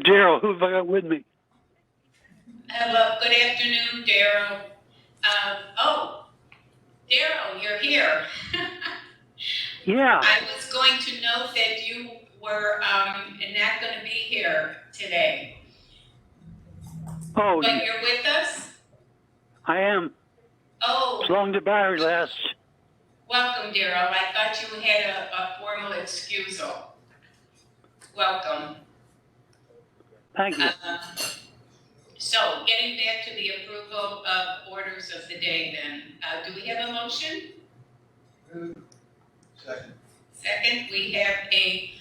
Daryl. Who have I got with me? Hello, good afternoon, Daryl. Daryl, you're here. Yeah. I was going to note that you were not going to be here today. Oh, But you're with us? I am. Oh. As long as the battery lasts. Welcome, Daryl. I thought you had a formal excusal. Welcome. Thank you. So, getting back to the approval of orders of the day then, do we have a motion? Second. Second, we have a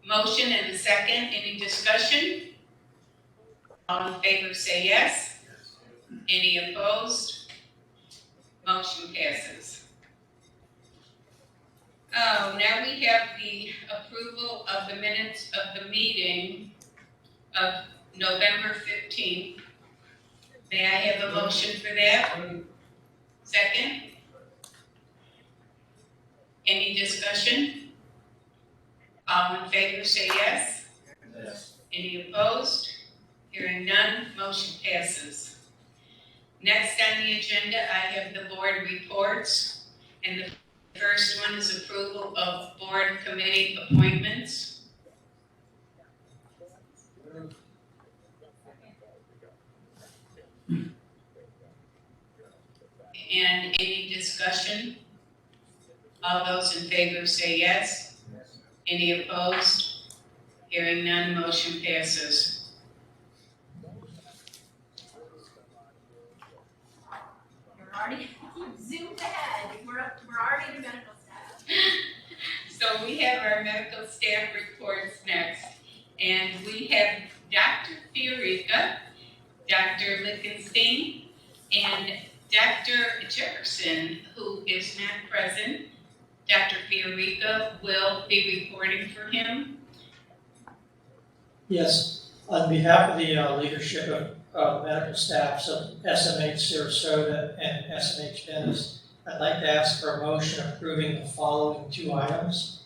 motion and a second. Any discussion? All in favor say yes. Any opposed? Motion passes. Oh, now we have the approval of the minutes of the meeting of November 15th. May I have a motion for that? Second? Any discussion? All in favor say yes. Yes. Any opposed? Hearing none, motion passes. Next on the agenda, I have the board reports, and the first one is approval of board committee appointments. And any discussion? All those in favor say yes. Any opposed? Hearing none, motion passes. You've zoomed ahead. We're already in medical staff. So we have our medical staff reports next, and we have Dr. Fiorica, Dr. Lichtenstein, and Dr. Jefferson, who is not present. Dr. Fiorica will be reporting for him. Yes, on behalf of the leadership of medical staffs of SMH Sarasota and SMH Venice, I'd like to ask for a motion approving the following two items.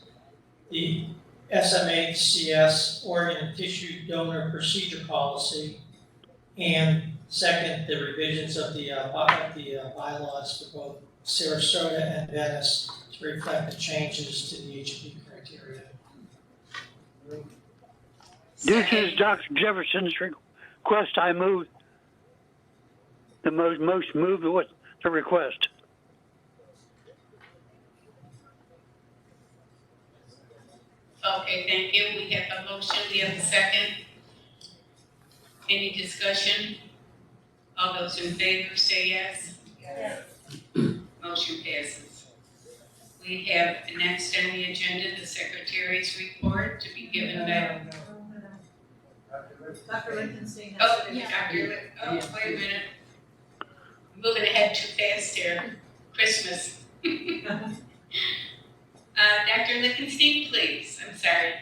The SMHCS organ and tissue donor procedure policy, and second, the revisions of the bylaws for both Sarasota and Venice to reflect the changes to the H&P criteria. Due to Dr. Jefferson's request, I move the motion move with the request. Okay, thank you. We have a motion. We have a second. Any discussion? All those in favor say yes. Yes. Motion passes. We have next on the agenda the secretary's report to be given by. Dr. Lichtenstein. Oh, Yeah. Dr. Oh, wait a minute. Moving ahead too fast here. Christmas. Dr. Lichtenstein, please. I'm sorry.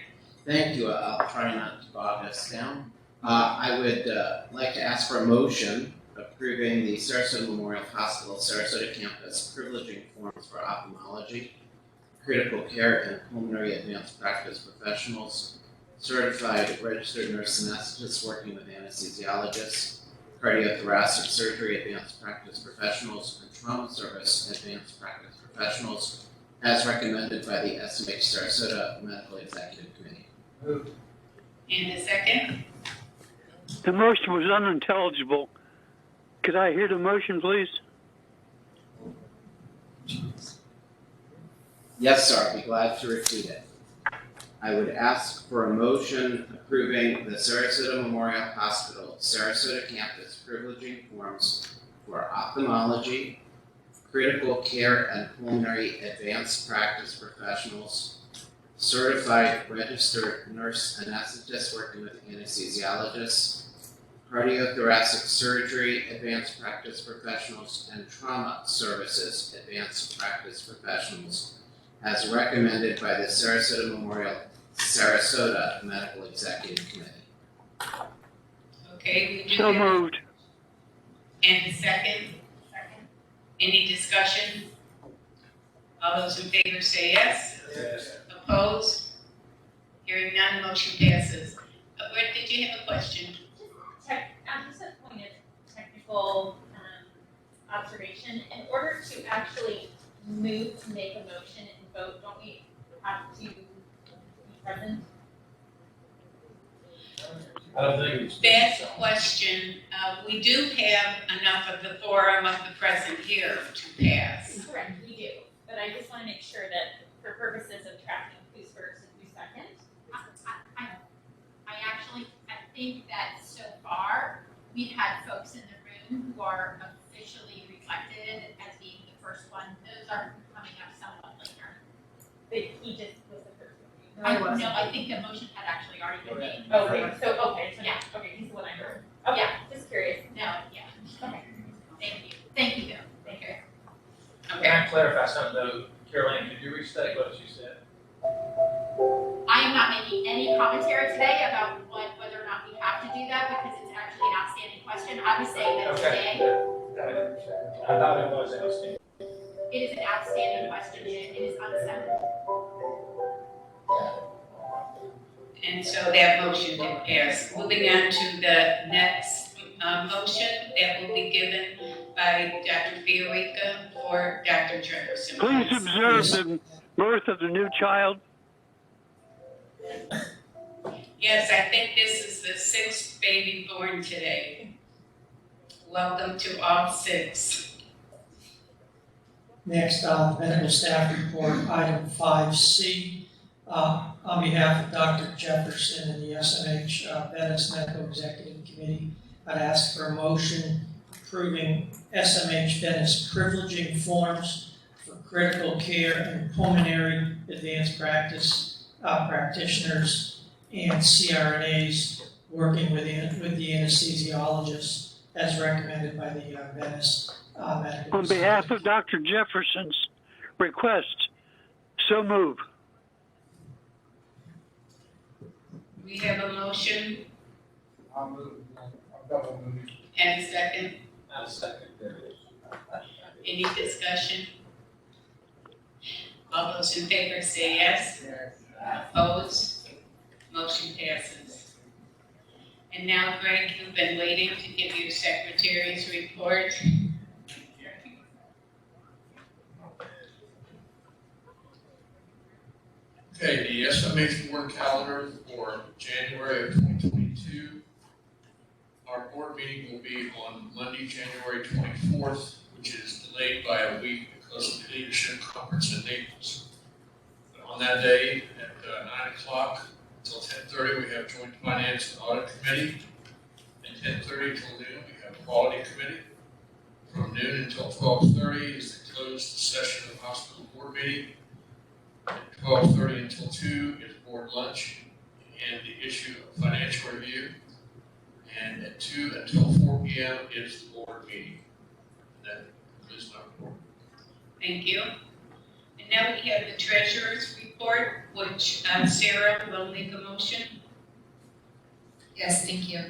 Thank you. I'll try not to bog us down. I would like to ask for a motion approving the Sarasota Memorial Hospital Sarasota campus privileging forms for ophthalmology, critical care and pulmonary advanced practice professionals, certified registered nurse anesthetists working with anesthesiologists, cardiothoracic surgery advanced practice professionals, and trauma service advanced practice professionals, as recommended by the SMH Sarasota Medical Executive Committee. And a second. The motion was unintelligible. Could I hear the motion, please? Yes, sir. I'd be glad to repeat it. I would ask for a motion approving the Sarasota Memorial Hospital Sarasota campus privileging forms for ophthalmology, critical care and pulmonary advanced practice professionals, certified registered nurse anesthetists working with anesthesiologists, cardiothoracic surgery advanced practice professionals, and trauma services advanced practice professionals, as recommended by the Sarasota Memorial Sarasota Medical Executive Committee. Okay, we do So have- moved. And a second. Second. Any discussion? All those in favor say yes. Yes. Opposed? Hearing none, motion passes. did you have a question? Just a point of technical observation. In order to actually move to make a motion and vote, don't we have to be present? I don't think it's. That's a question. We do have enough of the forum of the present here to pass. Correct, we do. But I just want to make sure that for purposes of tracking who's first and who's second. I think that so far, we've had folks in the room who are officially reflected as being the first one. Those are coming up somewhat later. But he just was the first one. No, I think the motion had actually already been made. Okay, Yeah, okay, he's the one I heard. Oh, yeah, just curious. No, yeah, okay. Thank you, though. Thank you. Can Okay. I clarify something though? Caroline, could you restate what you said? I am not making any commentary today about whether or not we have to do that because it's actually an outstanding question. I was saying that Okay. today, I thought it was outstanding. it is an outstanding question. It is unsettled. And so that motion did pass. Moving on to the next motion that will be given by Dr. Fiorica for Dr. Jefferson. Please observe the birth of the new child. Yes, I think this is the sixth baby born today. Welcome to all six. Next, medical staff report, item 5C. On behalf of Dr. Jefferson and the SMH Venice Medical Executive Committee, I'd ask for a motion approving SMH Venice privileging forms for critical care and pulmonary advanced practice practitioners and CRNAs working with the anesthesiologist as recommended by the Venice Medical On behalf Executive. of Dr. Jefferson's request, so move. We have a motion I'll move. I'll double move. and a second. I'll second that. Any discussion? All those in favor say yes. Opposed? Motion passes. And now, Greg, you've been waiting to give your secretary's report. Okay, the SMH board calendar for January of 2022. Our board meeting will be on Monday, January 24th, which is delayed by a week because of the leadership conference in Naples. But on that day at 9 o'clock until 10:30, we have joint finance and audit committee. And 10:30 till noon, we have quality committee. From noon until 12:30 is the closed session of the hospital board meeting. At 12:30 until 2 is board lunch and the issue of financial review. And at 2 until 4 p.m. is the board meeting. And that concludes my report. Thank you. And now we have the treasurer's report, which Sarah will make a motion. Yes, thank you.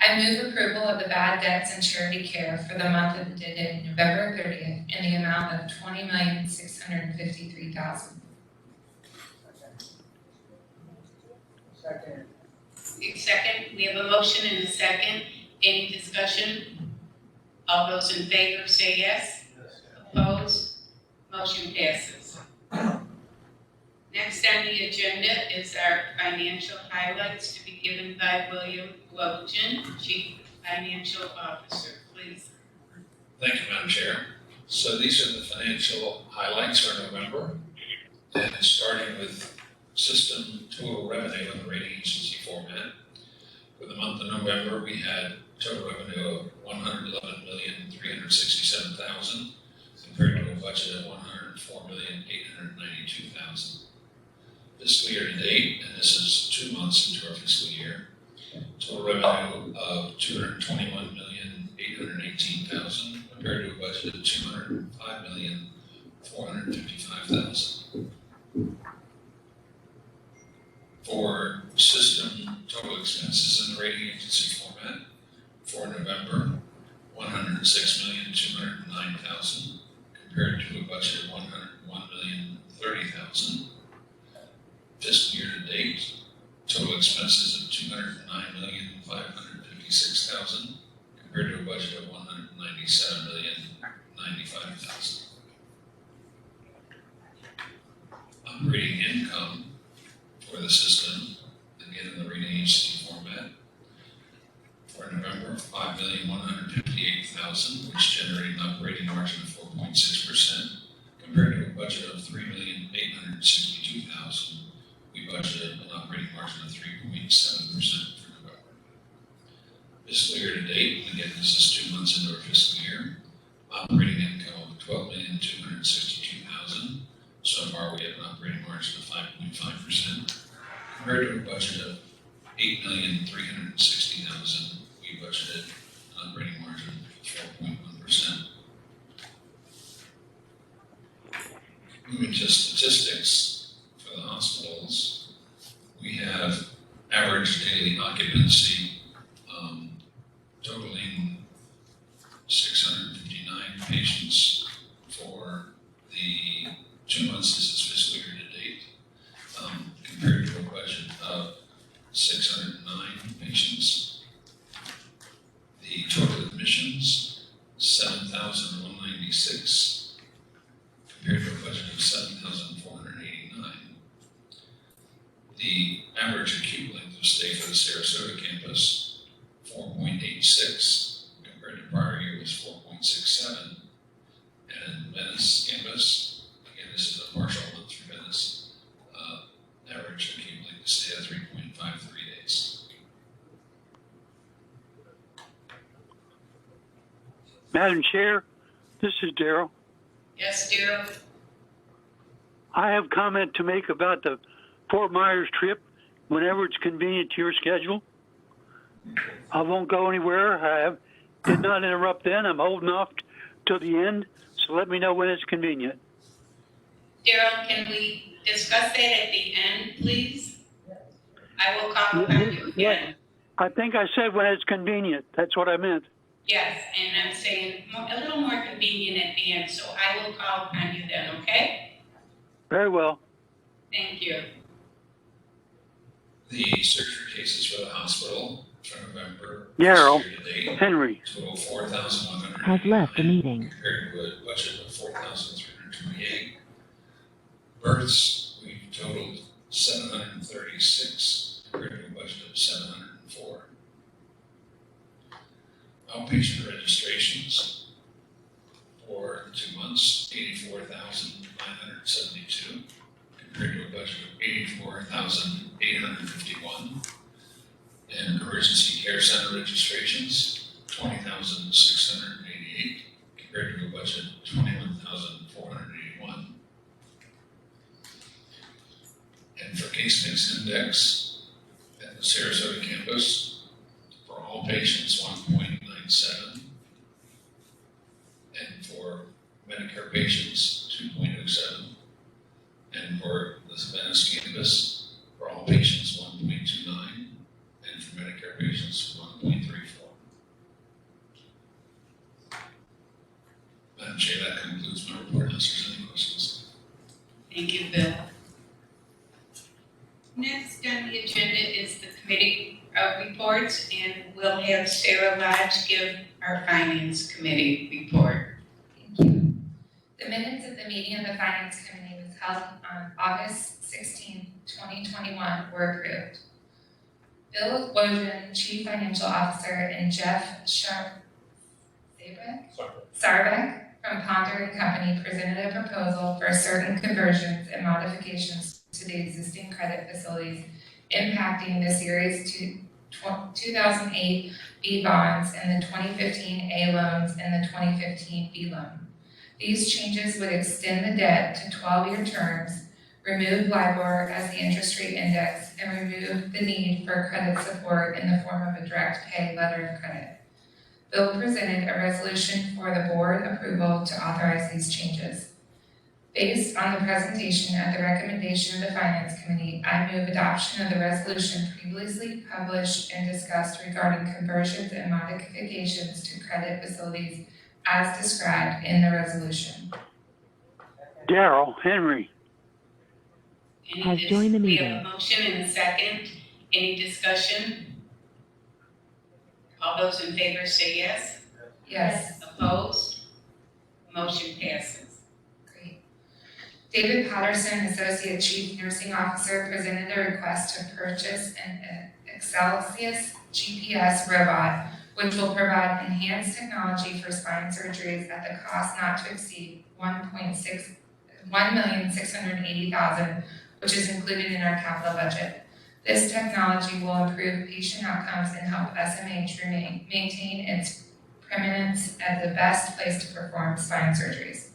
I move approval of the bad debts and charity care for the month that ended November 30th in the amount of $20,653,000. Second. Second, we have a motion and a second. Any discussion? All those in favor say yes. Opposed? Motion passes. Next on the agenda is our financial highlights to be given by William Wojcik, Chief Financial Officer. Please. Thank you, Madam Chair. So these are the financial highlights for November. And starting with system total revenue in the rating agency format. For the month of November, we had total revenue of $111,367,000 compared to a budget of $104,892,000. Fiscal year to date, and this is 2 months into our fiscal year, total revenue of $221,818,000 compared to a budget of $205,455,000. For system total expenses in the rating agency format for November, $106,209,000 compared to a budget of $101,030,000. Fiscal year to date, total expenses of $209,387,000 $196,000 compared to a budget of $197,095,000. Operating income for the system, again in the rating agency format, for November, $5,158,000, which generated an operating margin of 4.6%, compared to a budget of $3,862,000. We budgeted an operating margin of 3.7% for November. Fiscal year to date, again, this is 2 months into our fiscal year, operating income of $12,262,000. So far, we have an operating margin of 5.5%, compared to a budget of $8,360,000. We budgeted an operating margin of 4.1%. Moving to statistics for the hospitals, we have average daily occupancy totaling 659 patients for the 2 months this is fiscal year to date, compared to a budget of 609 patients. The total admissions, 7,196, compared to a budget of 7,489. The average acute length of stay for the Sarasota campus, 4.86, compared to prior year was 4.67. And Venice campus, again, this is a partial month for Venice, average acute length of stay of 3.53 days. Madam Chair, this is Darrell. Yes, Daryl? I have comment to make about the Fort Myers trip whenever it's convenient to your schedule. I won't go anywhere. Did not interrupt then. I'm holding off till the end, so let me know when it's convenient. Daryl, can we discuss that at the end, please? I will call upon you again. I think I said when it's convenient. That's what I meant. Yes, and I'm saying a little more convenient at the end, so I will call upon you then, okay? Very well. Thank you. The surgery cases for the hospital for November, Darrell, year to date, Henry. total 4,100. Has left the meeting. Compared to a budget of 4,328. Births, we totaled 736 compared to a budget of 704. Outpatient registrations for 2 months, 84,972 compared to a budget of 84,851. And emergency care center registrations, 20,688 compared to a budget of 21,481. And for case mix index at the Sarasota campus, for all patients, 1.97. And for Medicare patients, 2.07. And for the Venice campus, for all patients, 1.29. And for Medicare patients, 1.34. Madam Chair, that concludes my report. Unless there's any questions. Thank you, Bill. Next on the agenda is the committee reports, and we'll have Sarah Lodge give our finance committee report. Thank you. The minutes of the meeting of the Finance Committee was held on August 16, 2021 were approved. Bill Wojden, Chief Financial Officer, and Jeff Sarbeck from Ponder and Company presented a proposal for certain conversions and modifications to the existing credit facilities impacting the Series 2008 B bonds and the 2015 A loans and the 2015 B loan. These changes would extend the debt to 12-year terms, remove LIBOR as the interest rate index, and remove the need for credit support in the form of a direct pay letter of credit. Bill presented a resolution for the board approval to authorize these changes. Based on the presentation at the recommendation of the Finance Committee, I move adoption of the resolution previously published and discussed regarding conversions and modifications to credit facilities as described in the resolution. Darrell, Henry. Has joined the We meeting. have a motion and a second. Any discussion? All those in favor say yes. Yes. Opposed? Motion passes. Great. David Patterson, Associate Chief Nursing Officer, presented a request to purchase an Excelsius GPS robot, which will provide enhanced technology for spine surgeries at the cost not to exceed $1,680,000, which is included in our capital budget. This technology will improve patient outcomes and help SMH maintain its preeminence as the best place to perform spine surgeries.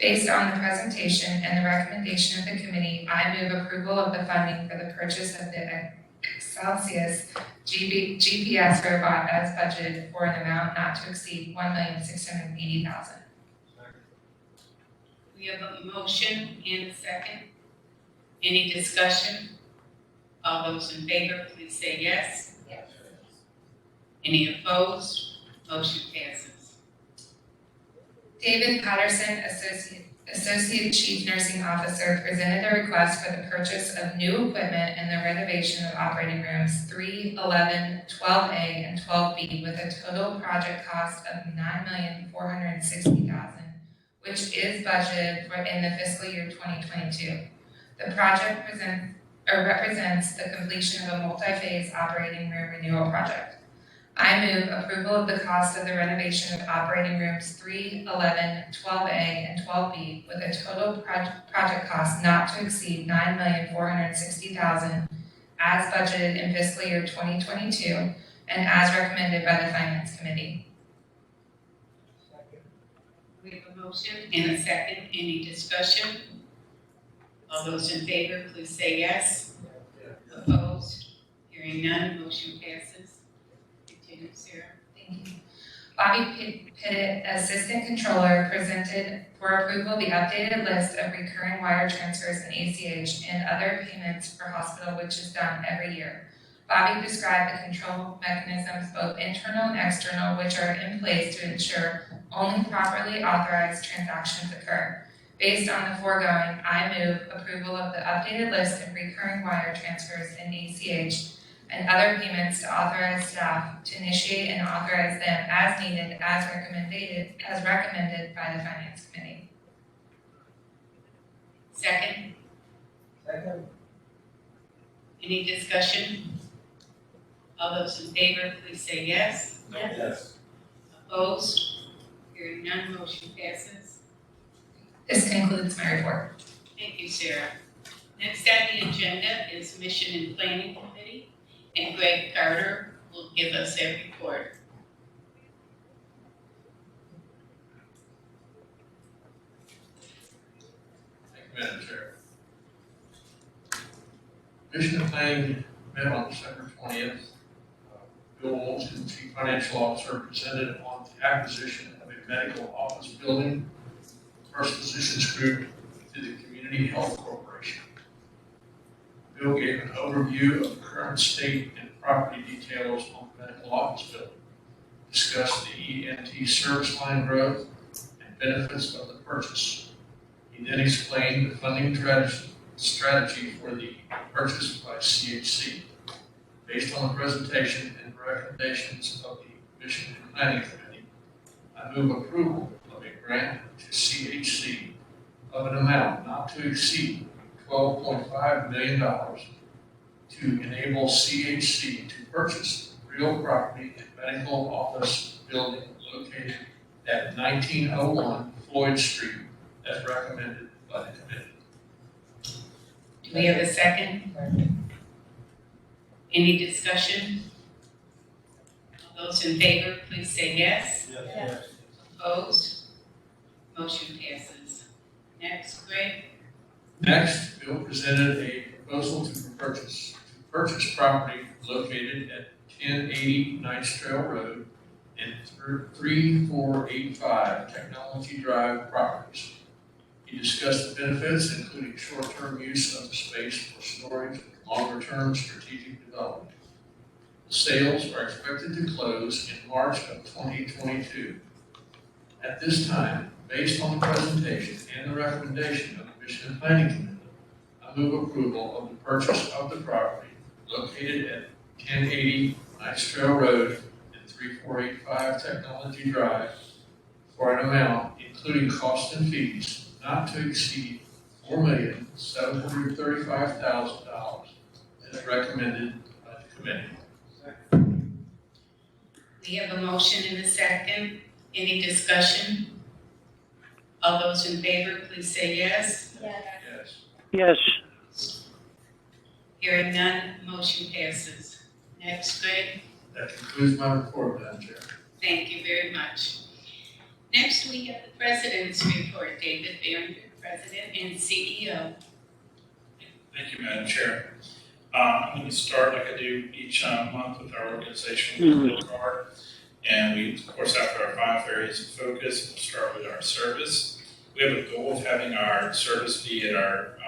Based on the presentation and the recommendation of the committee, I move approval of the funding for the purchase of the Excelsius GPS robot as budgeted for an amount not to exceed $1,680,000. We have a motion and a second. Any discussion? All those in favor, please say yes. Yes. Any opposed? Motion passes. David Patterson, Associate Chief Nursing Officer, presented a request for the purchase of new equipment and the renovation of operating rooms 3, 11, 12A, and 12B with a total project cost of $9,460,000, which is budgeted for in the fiscal year 2022. The project represents the completion of a multi-phase operating room renewal project. I move approval of the cost of the renovation of operating rooms 3, 11, 12A, and 12B with a total project cost not to exceed $9,460,000 as budgeted in fiscal year 2022 and as recommended by the Finance Committee. We have a motion and a second. Any discussion? All those in favor, please say yes. Opposed? Hearing none, motion passes. Continue, Sarah. Thank you. Bobby Pittett, Assistant Controller, presented for approval the updated list of recurring wire transfers in ACH and other payments for hospital, which is done every year. Bobby described the control mechanisms, both internal and external, which are in place to ensure only properly authorized transactions occur. Based on the foregoing, I move approval of the updated list of recurring wire transfers in ACH and other payments to authorize staff to initiate and authorize them as needed as recommended by the Finance Committee. Second. Second. Any discussion? All those in favor, please say yes. Yes. Opposed? Hearing none, motion passes. This concludes my report. Thank you, Sarah. Next on the agenda is Mission and Planning Committee, and Greg Carter will give us a report. Thank you, Madam Chair. Mission and Planning met on December 20th. Bill Olson, Chief Financial Officer, presented on the acquisition of a medical office building, First Physicians Group, to the Community Health Corporation. Bill gave an overview of the current state and property details on the medical office building, discussed the ENT service line growth and benefits of the purchase. He then explained the funding strategy for the purchase by CHC. Based on the presentation and recommendations of the Mission and Planning Committee, I move approval of a grant to CHC of an amount not to exceed $12.5 million to enable CHC to purchase real property and medical office building located at 1901 Floyd Street as recommended by the committee. Do we have a second? Any discussion? All those in favor, please say yes. Yes. Opposed? Motion passes. Next, Greg. Next, Bill presented a proposal to purchase property located at 1080 Knights Trail Road and 3485 Technology Drive properties. He discussed the benefits, including short-term use of the space for storage and longer-term strategic development. The sales are expected to close in March of 2022. At this time, based on the presentation and the recommendation of the Mission and Planning Committee, I move approval of the purchase of the property located at 1080 Knights Trail Road and 3485 Technology Drive for an amount, including costs and fees, not to exceed $4,735,000 as recommended by the committee. We have a motion and a second. Any discussion? All those in favor, please say yes. Yes. Yes. Hearing none, motion passes. Next, Greg. That concludes my report, Madam Chair. Thank you very much. Next, we have the President's report. David Barrington, President and CEO. Thank you, Madam Chair. I'm going to start like I do each month with our organizational report card. And we, of course, after our 5 areas of focus, we'll start with our service. We have a goal of having our service be at our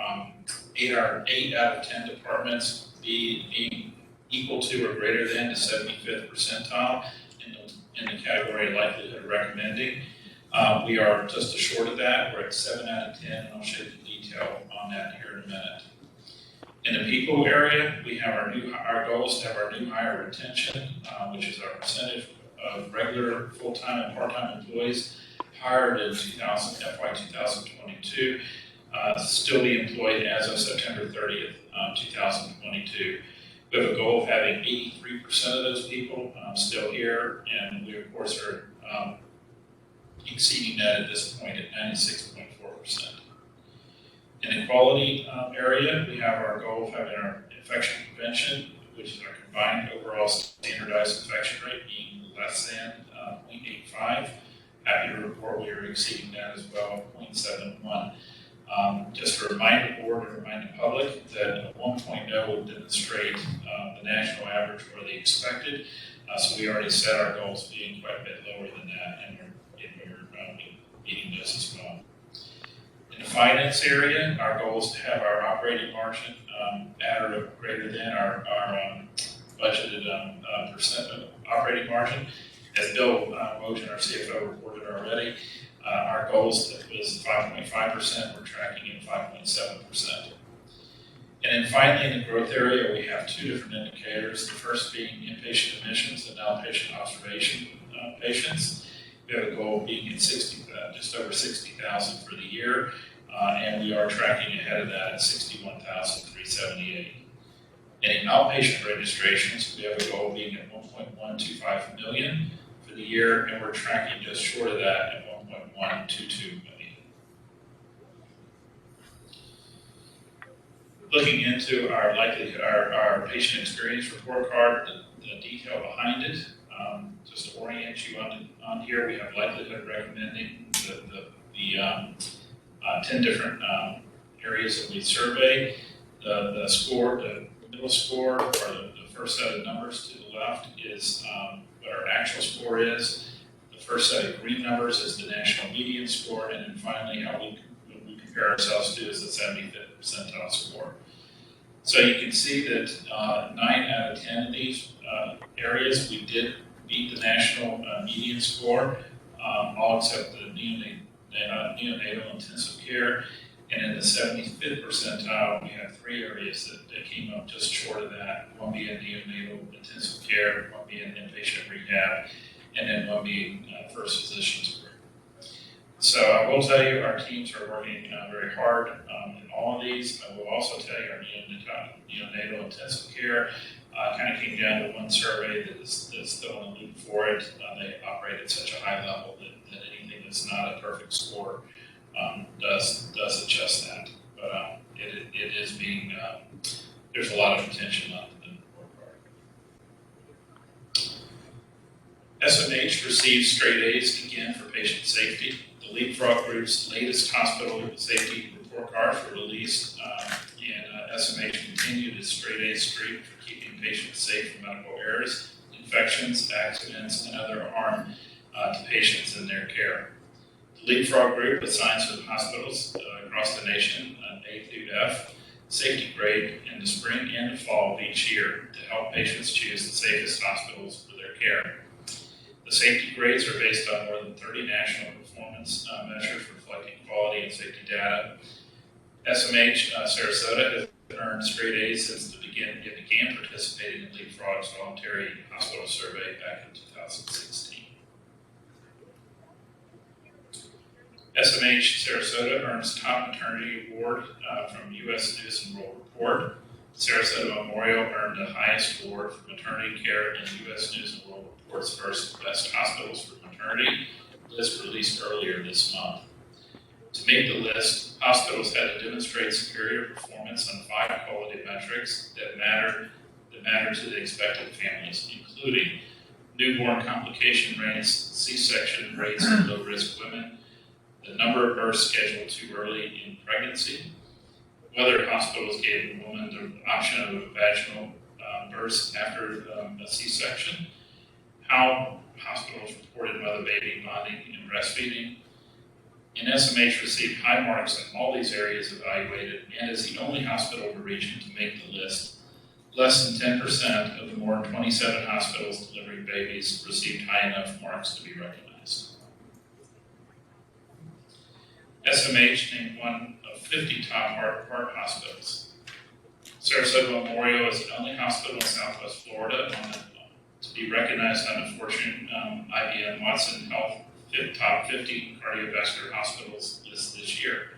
8 out of 10 departments being equal to or greater than the 75th percentile in the category of likelihood of recommending. We are just short of that. We're at 7 out of 10, and I'll show you the detail on that here in a minute. In the people area, we have our goals to have our new hire retention, which is our percentage of regular full-time and part-time employees hired in FY 2022, still be employed as of September 30th, 2022. We have a goal of having 83% of those people still here, and we, of course, are exceeding that at this point at 96.4%. In the quality area, we have our goal of having our infection prevention, which is our combined overall standardized infection rate, being less than 0.85. Happy to report we are exceeding that as well, 0.71. Just to remind the board and remind the public that 1.0 would demonstrate the national average or the expected. So we already set our goals being quite a bit lower than that, and we're meeting those as well. In the finance area, our goal is to have our operating margin at or greater than our budgeted percent of operating margin. As Bill Wojcik, our CFO, reported already, our goal was 5.5%. We're tracking at 5.7%. And then finally, in the growth area, we have 2 different indicators. The first being inpatient admissions and outpatient observation patients. We have a goal of being at just over 60,000 for the year, and we are tracking ahead of that at 61,378. And in outpatient registrations, we have a goal of being at 1.125 million for the year, and we're tracking just short of that at 1.122 million. Looking into our patient experience report card, the detail behind it, just to orient you on here, we have likelihood recommending the 10 different areas that we survey. The score, the middle score, or the first set of numbers to the left is what our actual score is. The first set of green numbers is the national median score, and then finally how we compare ourselves to is the 75th percentile score. So you can see that 9 out of 10 of these areas we did beat the national median score, all except the neonatal intensive care. And in the 75th percentile, we have 3 areas that came up just short of that, one being neonatal intensive care, one being inpatient rehab, and then one being first physician's group. So I will tell you, our teams are working very hard in all of these. I will also tell you, our neonatal intensive care kind of came down to one survey that's still in the loop for it. They operate at such a high level that anything that's not a perfect score does adjust that. But it is being, there's a lot of attention on the report card. SMH receives straight A's again for patient safety. The Leapfrog Group's latest hospital safety report cards were released, and SMH continued its straight A streak for keeping patients safe from medical errors, infections, accidents, and other harm to patients in their care. The Leapfrog Group assigns to the hospitals across the nation an A through F safety grade in the spring and the fall of each year to help patients choose the safest hospitals for their care. The safety grades are based on more than 30 national performance measures reflecting quality and safety data. SMH Sarasota has earned straight A's since it began participating in Leapfrog's voluntary hospital survey back in 2016. SMH Sarasota earns top maternity award from U.S. News and World Report. Sarasota Memorial earned the highest award for maternity care in U.S. News and World Report's first Best Hospitals for Maternity list released earlier this month. To make the list, hospitals had to demonstrate superior performance on 5 quality metrics that matter to the expected families, including newborn complication rates, C-section rates in low-risk women, the number of births scheduled too early in pregnancy, whether hospitals gave a woman the option of a vaginal birth after a C-section, how hospitals reported mother-baby bonding and breastfeeding. And SMH received high marks in all these areas evaluated, and is the only hospital in the region to make the list. Less than 10% of the more than 27 hospitals delivering babies received high enough marks to be recognized. SMH named one of 50 top heart hospitals. Sarasota Memorial is the only hospital in Southwest Florida to be recognized on the Fortune IBM Watson Health Top 50 Cardiovascular Hospitals list this year.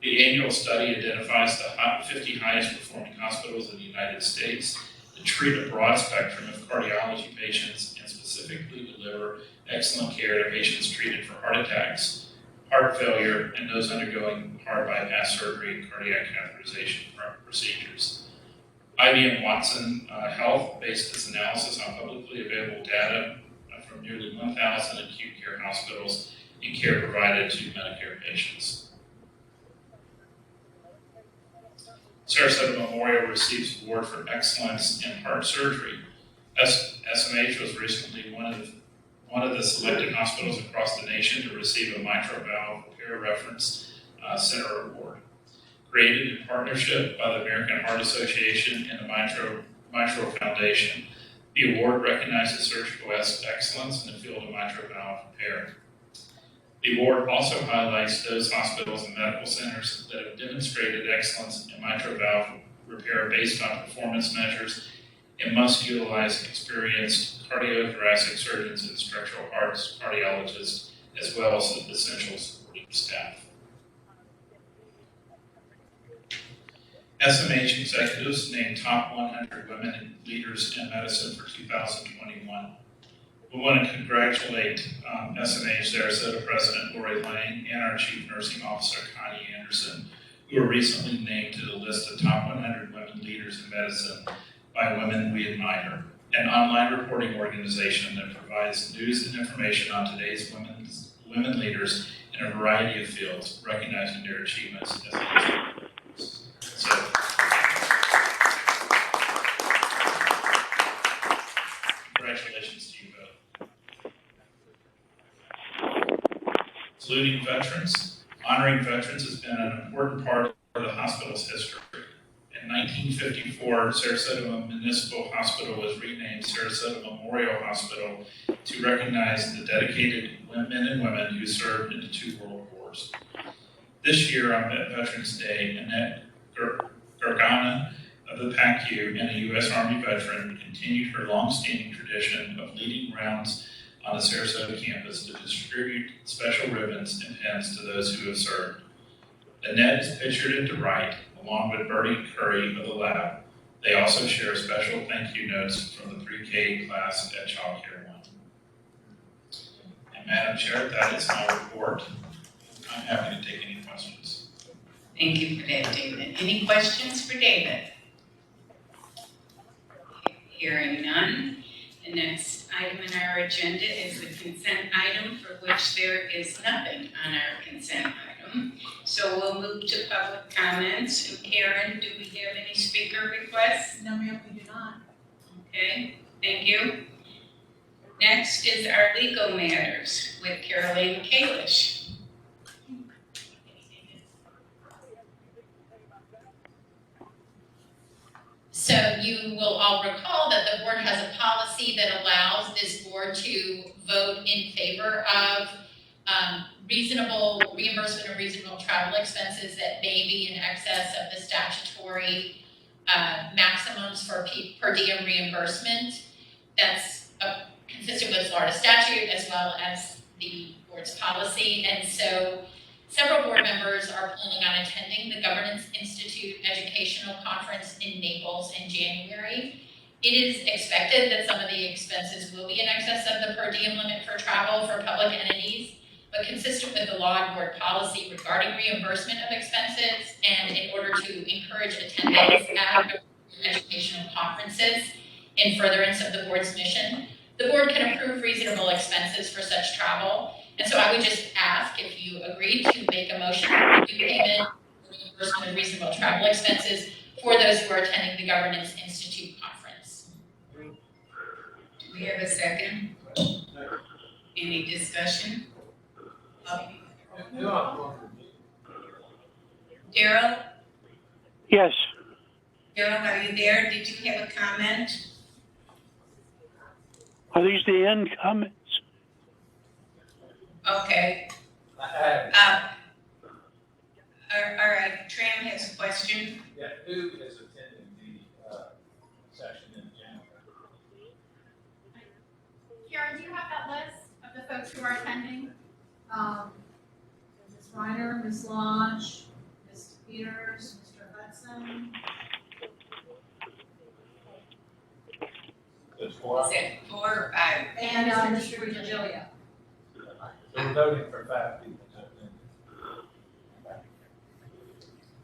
The annual study identifies the 50 highest performing hospitals in the United States that treat a broad spectrum of cardiology patients and specifically deliver excellent care to patients treated for heart attacks, heart failure, and those undergoing heart bypass surgery and cardiac catheterization procedures. IBM Watson Health based its analysis on publicly available data from nearly 1,000 acute care hospitals and care provided to Medicare patients. Sarasota Memorial receives award for excellence in heart surgery. SMH was recently one of the selected hospitals across the nation to receive a mitral valve repair reference center award. Created in partnership by the American Heart Association and the Mitral Foundation, the award recognizes surgical excellence in the field of mitral valve repair. The award also highlights those hospitals and medical centers that have demonstrated excellence in mitral valve repair based on performance measures and must utilize experienced cardiothoracic surgeons and structural heart cardiologists, as well as the essential supporting staff. SMH executives named top 100 women leaders in medicine for 2021. We want to congratulate SMH Sarasota President Lori Lang and our Chief Nursing Officer Connie Anderson, who were recently named to the list of top 100 women leaders in medicine by Women We Admire, an online reporting organization that provides news and information on today's women leaders in a variety of fields, recognizing their achievements as leaders. So, congratulations to you both. Saluting veterans. Honoring veterans has been an important part of the hospital's history. In 1954, Sarasota Municipal Hospital was renamed Sarasota Memorial Hospital to recognize the dedicated men and women who served in the 2 world wars. This year on Veterans Day, Annette Gargana of the PACU and a U.S. Army veteran continued her long-standing tradition of leading rounds on the Sarasota campus to distribute special ribbons and pins to those who have served. Annette is pictured at the right, along with Bertie Curry of the lab. They also share special thank you notes from the pre-K class at Child Care 1. And Madam Chair, that is my report. I'm happy to take any questions. Thank you for that, David. Any questions for David? Hearing none. The next item in our agenda is the consent item, for which there is nothing on our consent item. So we'll move to public comments. And Karen, do we have any speaker requests? No, ma'am, we do not. Okay, thank you. Next is our legal matters with Caroline Kalish. So you will all recall that the board has a policy that allows this board to vote in favor of reasonable reimbursement of reasonable travel expenses that may be in excess of the statutory maximums for per diem reimbursement. That's consistent with Florida statute as well as the board's policy. And so several board members are planning on attending the Governance Institute Educational Conference in Naples in January. It is expected that some of the expenses will be in excess of the per diem limit for travel for public entities, but consistent with the law and board policy regarding reimbursement of expenses, and in order to encourage attendance at educational conferences in furtherance of the board's mission, the board can approve reasonable expenses for such travel. And so I would just ask if you agree to make a motion for payment for reimbursement of reasonable travel expenses for those who are attending the Governance Institute conference. Do we have a second? Any discussion? Daryl? Yes. Daryl, are you there? Did you have a comment? Are these the end comments? Okay. All right, Tram has a question. Yeah, who is attending the, session in January? Karen, do you have that list of the folks who are attending? Ms. Reiner, Ms. Lodge, Mr. Peters, Mr. Hudson. There's four. Is it 4 or 5? And Mr. Virgilia. So we're voting for 5 people to attend.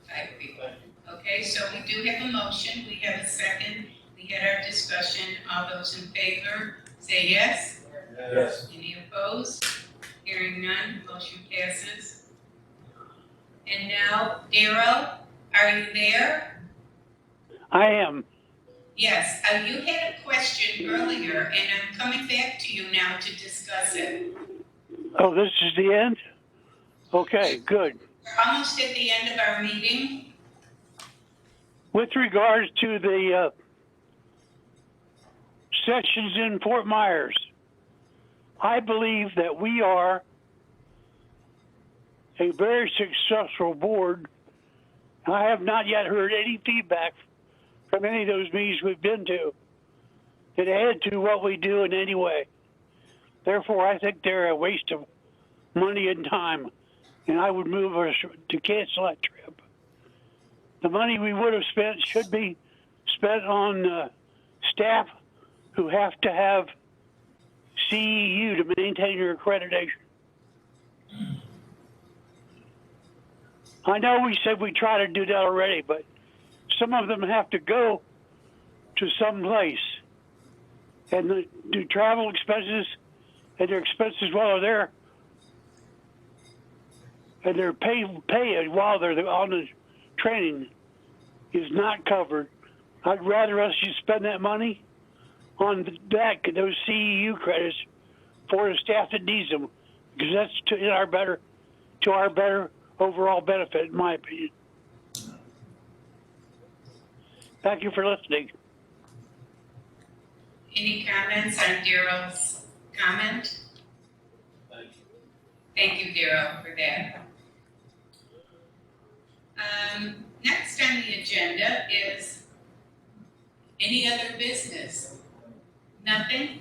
5 people. Thank you. Okay, so we do have a motion. We have a second. We had our discussion. All those in favor, say yes. Yes. Any opposed? Hearing none, motion passes. And now, Daryl, are you there? I am. Yes, you had a question earlier, and I'm coming back to you now to discuss it. Oh, this is the end? Okay, good. We're almost at the end of our meeting. With regards to the sessions in Fort Myers, I believe that we are a very successful board. I have not yet heard any feedback from any of those meetings we've been to that add to what we do in any way. Therefore, I think they're a waste of money and time, and I would move us to cancel that trip. The money we would have spent should be spent on staff who have to have CEU to maintain their accreditation. I know we said we try to do that already, but some of them have to go to some place and do travel expenses and their expenses while they're there, and their pay while they're on the training is not covered. I'd rather us just spend that money on those CEU credits for the staff that needs them, because that's to our better overall benefit, in my opinion. Thank you for listening. Any comments on Daryl's comment? Thank you. Thank you, Daryl, for that. Next on the agenda is any other business? Nothing?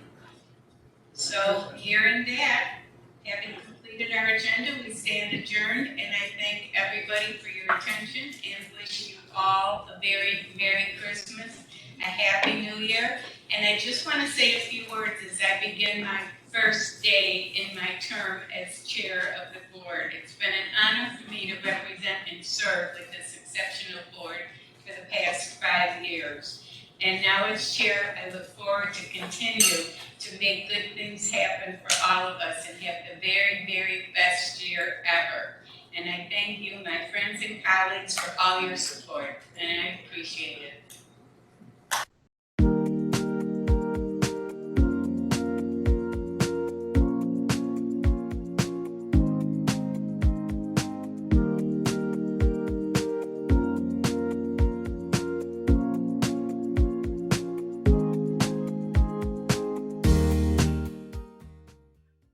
So hearing that, having completed our agenda, we stand adjourned, and I thank everybody for your attention and wish you all a very Merry Christmas, a Happy New Year. And I just want to say a few words as I begin my first day in my term as chair of the board. It's been an honor for me to represent and serve with this exceptional board for the past 5 years. And now as chair, I look forward to continue to make good things happen for all of us and have the very, very best year ever. And I thank you, my friends and colleagues, for all your support, and I appreciate it.